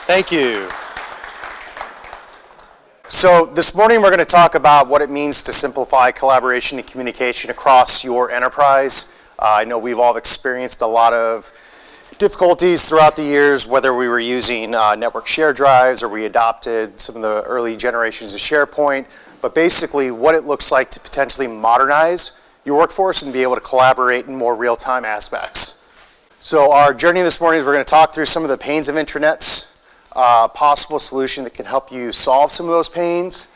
Thank you. So this morning we're going to talk about what it means to simplify collaboration and communication across your enterprise. I know we've all experienced a lot of difficulties throughout the years, whether we were using network share drives or we adopted some of the early generations of SharePoint, but basically what it looks like to potentially modernize your workforce and be able to collaborate in more real-time aspects. So our journey this morning is we're going to talk through some of the pains of intranets, possible solution that can help you solve some of those pains,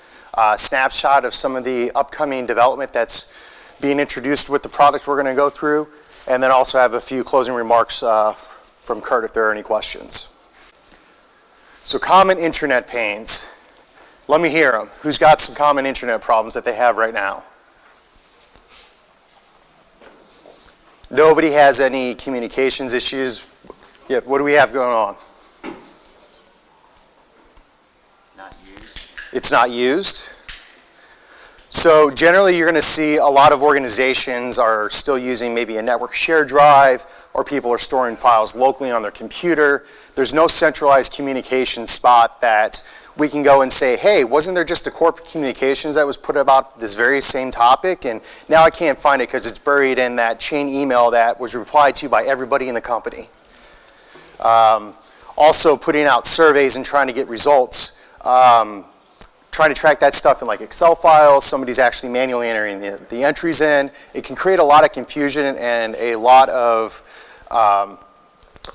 snapshot of some of the upcoming development that's being introduced with the product we're going to go through, and then also have a few closing remarks from Kurt if there are any questions. So common intranet pains. Let me hear them. Who's got some common intranet problems that they have right now? Nobody has any communications issues. Yeah, what do we have going on? It's not used. So generally you're going to see a lot of organizations are still using maybe a network share drive, or people are storing files locally on their computer. There's no centralized communication spot that we can go and say, hey, wasn't there just a corporate communications that was put about this very same topic, and now I can't find it because it's buried in that chain email that was replied to by everybody in the company. Also putting out surveys and trying to get results. Trying to track that stuff in like Excel files, somebody's actually manually entering the entries in. It can create a lot of confusion and a lot of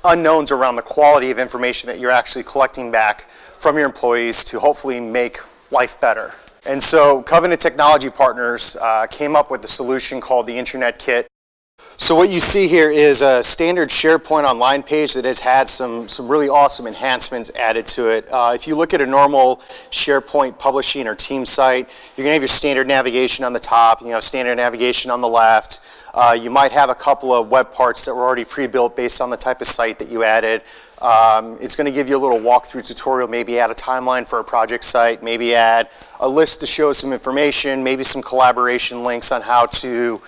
unknowns around the quality of information that you're actually collecting back from your employees to hopefully make life better. And so Covenant Technology Partners came up with a solution called the Intranet Kit. So what you see here is a standard SharePoint Online page that has had some really awesome enhancements added to it. If you look at a normal SharePoint publishing or team site, you're going to have your standard navigation on the top, standard navigation on the left. You might have a couple of web parts that were already pre-built based on the type of site that you added. It's going to give you a little walkthrough tutorial, maybe add a timeline for a project site, maybe add a list to show some information, maybe some collaboration links on how to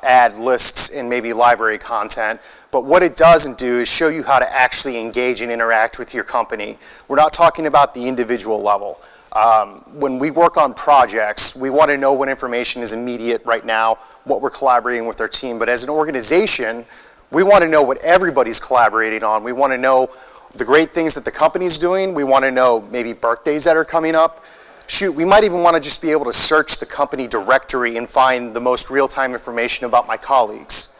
add lists in maybe library content. But what it doesn't do is show you how to actually engage and interact with your company. We're not talking about the individual level. When we work on projects, we want to know what information is immediate right now, what we're collaborating with our team. But as an organization, we want to know what everybody's collaborating on. We want to know the great things that the company's doing. We want to know maybe birthdays that are coming up. Shoot, we might even want to just be able to search the company directory and find the most real-time information about my colleagues.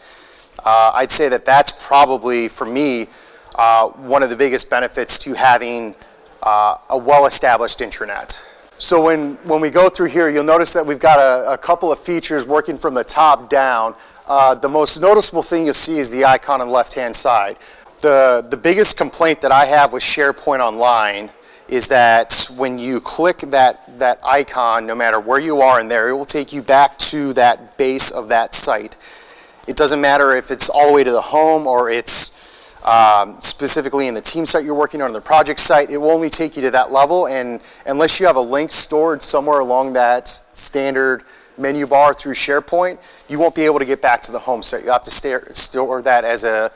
I'd say that that's probably, for me, one of the biggest benefits to having a well-established intranet. So when we go through here, you'll notice that we've got a couple of features working from the top down. The most noticeable thing you'll see is the icon on the left-hand side. The biggest complaint that I have with SharePoint Online is that when you click that icon, no matter where you are in there, it will take you back to that base of that site. It doesn't matter if it's all the way to the home or it's specifically in the team site you're working on, the project site. It will only take you to that level, and unless you have a link stored somewhere along that standard menu bar through SharePoint, you won't be able to get back to the home site. You have to store that as a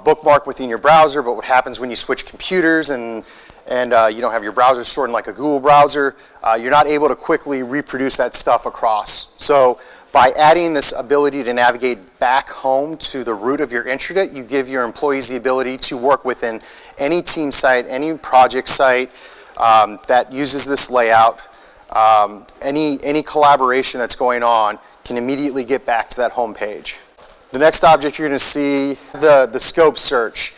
bookmark within your browser. But what happens when you switch computers and you don't have your browser stored in like a Google browser, you're not able to quickly reproduce that stuff across. So by adding this ability to navigate back home to the root of your intranet, you give your employees the ability to work within any team site, any project site that uses this layout. Any collaboration that's going on can immediately get back to that home page. The next object you're going to see, the scope search.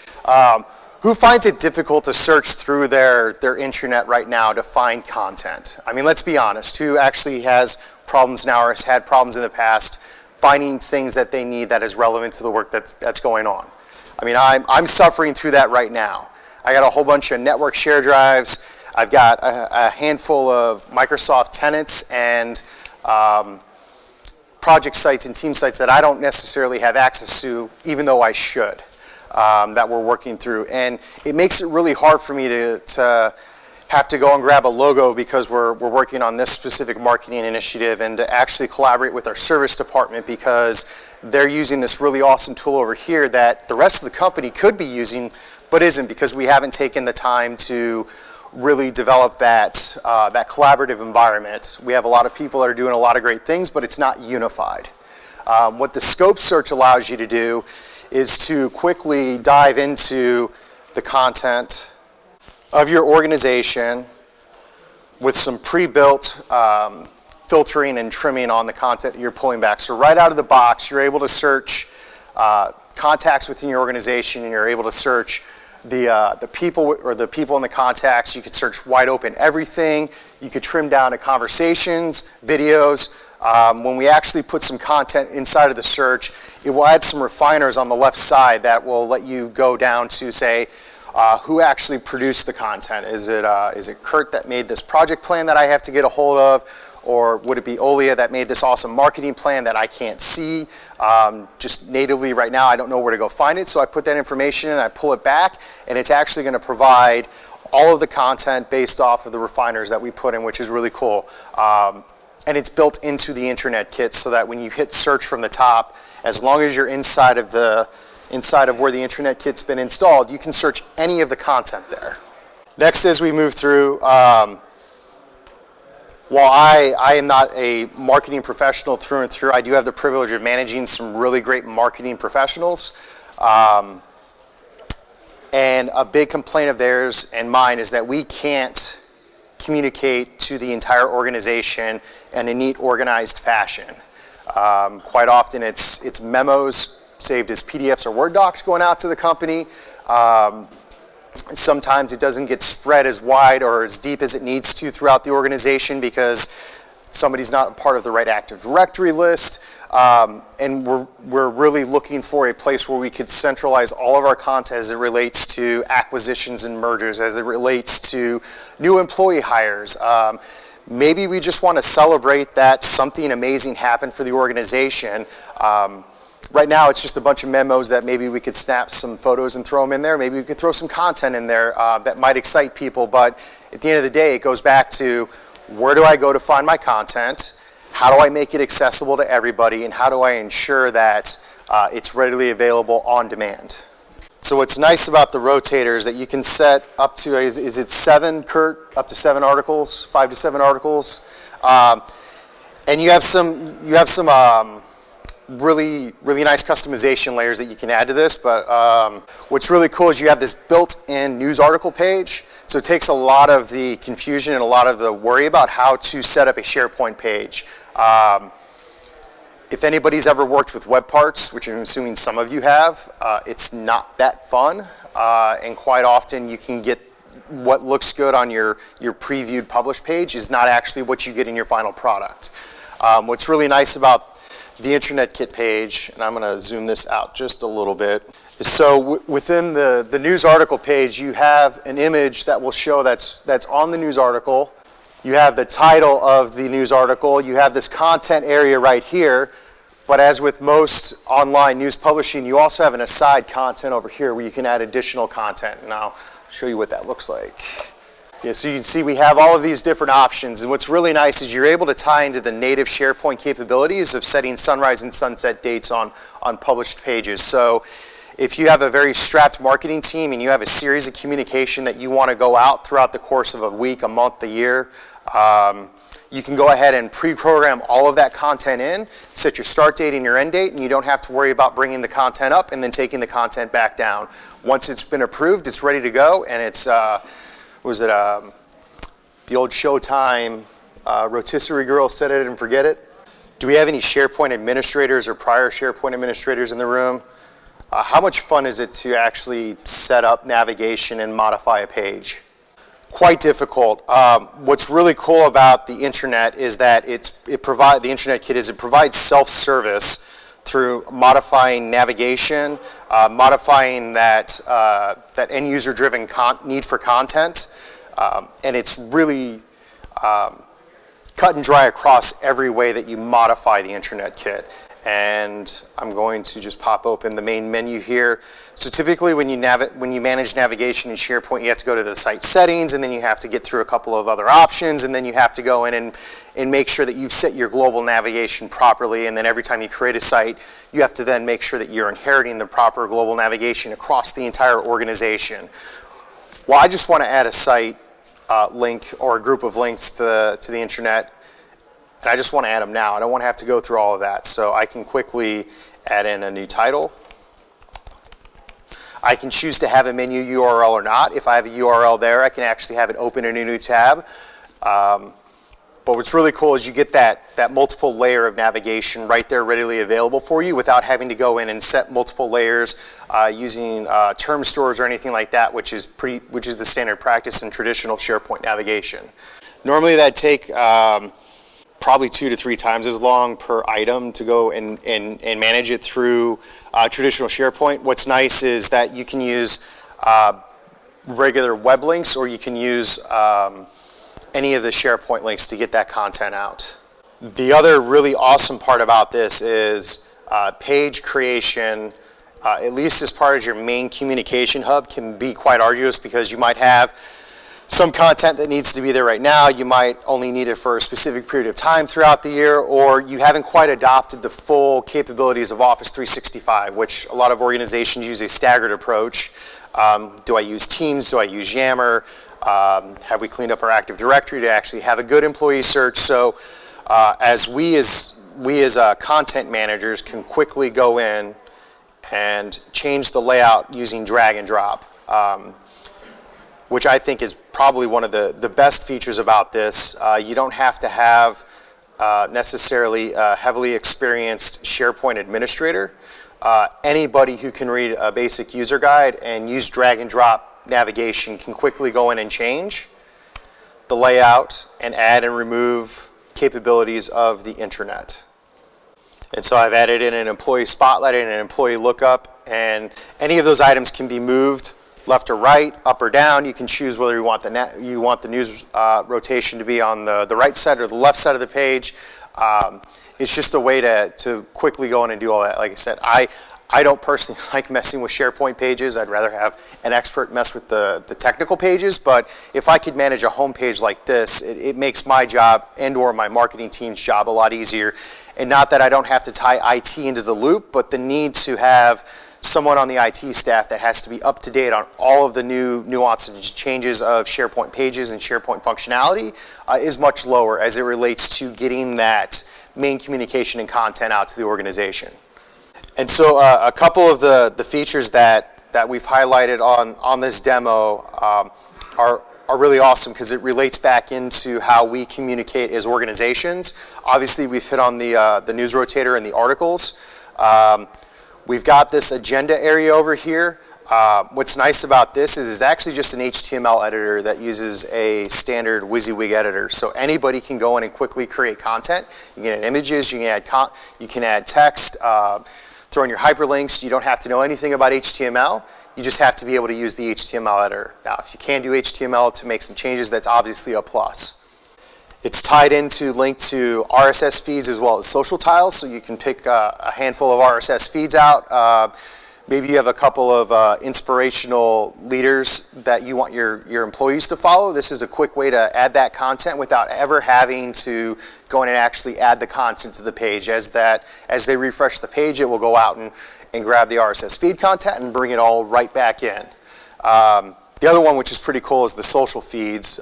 Who finds it difficult to search through their intranet right now to find content? I mean, let's be honest. Who actually has problems now or has had problems in the past finding things that they need that is relevant to the work that's going on? I mean, I'm suffering through that right now. I got a whole bunch of network share drives. I've got a handful of Microsoft tenants and project sites and team sites that I don't necessarily have access to, even though I should, that we're working through. And it makes it really hard for me to have to go and grab a logo because we're working on this specific marketing initiative, and to actually collaborate with our service department because they're using this really awesome tool over here that the rest of the company could be using but isn't, because we haven't taken the time to really develop that collaborative environment. We have a lot of people that are doing a lot of great things, but it's not unified. What the scope search allows you to do is to quickly dive into the content of your organization with some pre-built filtering and trimming on the content that you're pulling back. So right out of the box, you're able to search contacts within your organization, and you're able to search the people or the people in the contacts. You could search wide open everything. You could trim down to conversations, videos. When we actually put some content inside of the search, it will add some refiners on the left side that will let you go down to say, who actually produced the content? Is it Kurt that made this project plan that I have to get a hold of? Or would it be Olia that made this awesome marketing plan that I can't see just natively right now? I don't know where to go find it. So I put that information in, I pull it back, and it's actually going to provide all of the content based off of the refiners that we put in, which is really cool. And it's built into the Intranet Kit so that when you hit search from the top, as long as you're inside of where the Intranet Kit's been installed, you can search any of the content there. Next, as we move through, while I am not a marketing professional through and through, I do have the privilege of managing some really great marketing professionals. And a big complaint of theirs and mine is that we can't communicate to the entire organization in a neat, organized fashion. Quite often it's memos saved as PDFs or Word docs going out to the company. Sometimes it doesn't get spread as wide or as deep as it needs to throughout the organization because somebody's not a part of the right Active Directory list. And we're really looking for a place where we could centralize all of our content as it relates to acquisitions and mergers, as it relates to new employee hires. Maybe we just want to celebrate that something amazing happened for the organization. Right now, it's just a bunch of memos that maybe we could snap some photos and throw them in there. Maybe we could throw some content in there that might excite people. But at the end of the day, it goes back to where do I go to find my content? How do I make it accessible to everybody? And how do I ensure that it's readily available on demand? So what's nice about the rotator is that you can set up to, is it 7, Kurt? Up to 7 articles, 5 to 7 articles. And you have some really nice customization layers that you can add to this, but what's really cool is you have this built-in news article page, so it takes a lot of the confusion and a lot of the worry about how to set up a SharePoint page. If anybody's ever worked with web parts, which I'm assuming some of you have, it's not that fun, and quite often you can get what looks good on your previewed published page is not actually what you get in your final product. What's really nice about the Intranet Kit page, and I'm going to zoom this out just a little bit, is so within the news article page, you have an image that will show that's on the news article. You have the title of the news article. You have this content area right here. But as with most online news publishing, you also have an aside content over here where you can add additional content. And I'll show you what that looks like. Yeah, so you can see we have all of these different options, and what's really nice is you're able to tie into the native SharePoint capabilities of setting sunrise and sunset dates on published pages. So if you have a very strapped marketing team and you have a series of communication that you want to go out throughout the course of a week, a month, a year, you can go ahead and pre-program all of that content in, set your start date and your end date, and you don't have to worry about bringing the content up and then taking the content back down. Once it's been approved, it's ready to go, and it's the old Showtime rotisserie girl, set it and forget it. Do we have any SharePoint administrators or prior SharePoint administrators in the room? How much fun is it to actually set up navigation and modify a page? Quite difficult. What's really cool about the Intranet is that the Intranet Kit is it provides self-service through modifying navigation, modifying that end user driven need for content, and it's really cut and dry across every way that you modify the Intranet Kit. and I'm going to just pop open the main menu here. So typically when you manage navigation in SharePoint, you have to go to the site settings, and then you have to get through a couple of other options, and then you have to go in and make sure that you've set your global navigation properly, and then every time you create a site, you have to then make sure that you're inheriting the proper global navigation across the entire organization. Well, I just want to add a site link or a group of links to the intranet, and I just want to add them now. I don't want to have to go through all of that. So I can quickly add in a new title. I can choose to have a menu URL or not. If I have a URL there, I can actually have it open in a new tab. But what's really cool is you get that multiple layer of navigation right there readily available for you without having to go in and set multiple layers using term stores or anything like that, which is the standard practice in traditional SharePoint navigation. Normally that'd take probably 2 to 3 times as long per item to go and manage it through traditional SharePoint. What's nice is that you can use regular web links, or you can use any of the SharePoint links to get that content out. The other really awesome part about this is page creation, at least as part of your main communication hub, can be quite arduous because you might have some content that needs to be there right now. You might only need it for a specific period of time throughout the year, or you haven't quite adopted the full capabilities of Office 365, which a lot of organizations use a staggered approach. Do I use Teams? Do I use Yammer? Have we cleaned up our Active Directory to actually have a good employee search? So as we as content managers can quickly go in and change the layout using drag and drop, which I think is probably one of the best features about this. You don't have to have necessarily a heavily experienced SharePoint administrator. Anybody who can read a basic user guide and use drag and drop navigation can quickly go in and change the layout and add and remove capabilities of the intranet. And so I've added in an employee spotlight and an employee lookup, and any of those items can be moved left or right, up or down. You can choose whether you want the news rotation to be on the right side or the left side of the page. It's just a way to quickly go in and do all that. Like I said, I don't personally like messing with SharePoint pages. I'd rather have an expert mess with the technical pages, but if I could manage a home page like this, it makes my job and or my marketing team's job a lot easier. And not that I don't have to tie IT into the loop, but the need to have someone on the IT staff that has to be up to date on all of the new nuances and changes of SharePoint pages and SharePoint functionality is much lower as it relates to getting that main communication and content out to the organization. And so a couple of the features that we've highlighted on this demo are really awesome because it relates back into how we communicate as organizations. Obviously, we've hit on the news rotator and the articles. We've got this agenda area over here. What's nice about this is it's actually just an HTML editor that uses a standard WYSIWYG editor. So anybody can go in and quickly create content. You can add images, you can add text, throw in your hyperlinks. You don't have to know anything about HTML. You just have to be able to use the HTML editor. Now, if you can do HTML to make some changes, that's obviously a plus. It's tied into, linked to RSS feeds as well as social tiles, so you can pick a handful of RSS feeds out. Maybe you have a couple of inspirational leaders that you want your employees to follow. This is a quick way to add that content without ever having to go in and actually add the content to the page. As they refresh the page, it will go out and grab the RSS feed content and bring it all right back in. The other one, which is pretty cool, is the social feeds.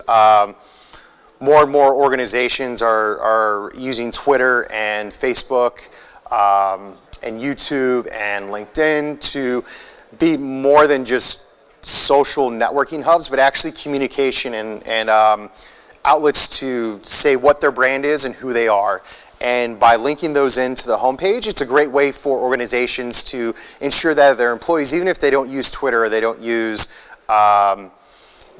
More and more organizations are using Twitter and Facebook and YouTube and LinkedIn to be more than just social networking hubs, but actually communication and outlets to say what their brand is and who they are. And by linking those into the homepage, it's a great way for organizations to ensure that their employees, even if they don't use Twitter or they don't use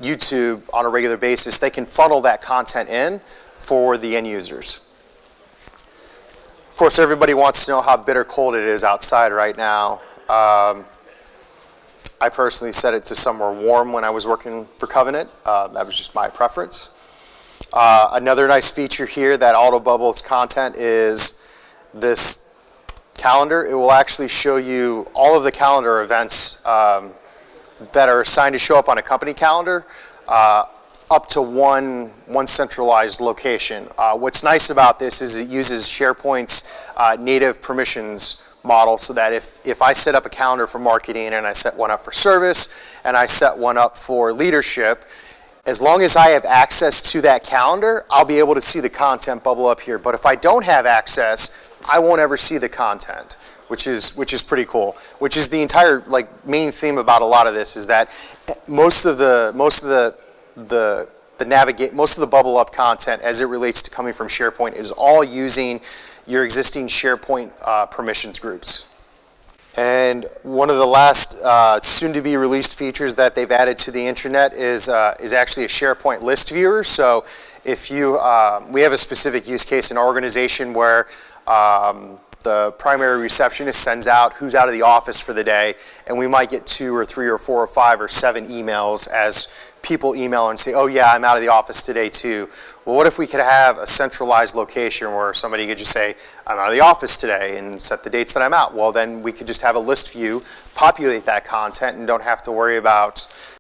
YouTube on a regular basis, they can funnel that content in for the end users. Of course, everybody wants to know how bitter cold it is outside right now. I personally set it to somewhere warm when I was working for Covenant. That was just my preference. Another nice feature here that auto bubbles content is this calendar, it will actually show you all of the calendar events that are assigned to show up on a company calendar up to one centralized location. What's nice about this is it uses SharePoint's native permissions model, so that if I set up a calendar for marketing and I set one up for service and I set one up for leadership, as long as I have access to that calendar, I'll be able to see the content bubble up here. But if I don't have access, I won't ever see the content, which is pretty cool. Which is the entire main theme about a lot of this, is that most of the bubble up content as it relates to coming from SharePoint is all using your existing SharePoint permissions groups. And one of the last soon-to-be released features that they've added to the intranet is actually a SharePoint list viewer. So if you, we have a specific use case in our organization where the primary receptionist sends out who's out of the office for the day, and we might get 2 or 3 or 4 or 5 or 7 emails as people email and say, oh yeah, I'm out of the office today too. Well, what if we could have a centralized location where somebody could just say, I'm out of the office today, and set the dates that I'm out? Well, then we could just have a list view, populate that content, and don't have to worry about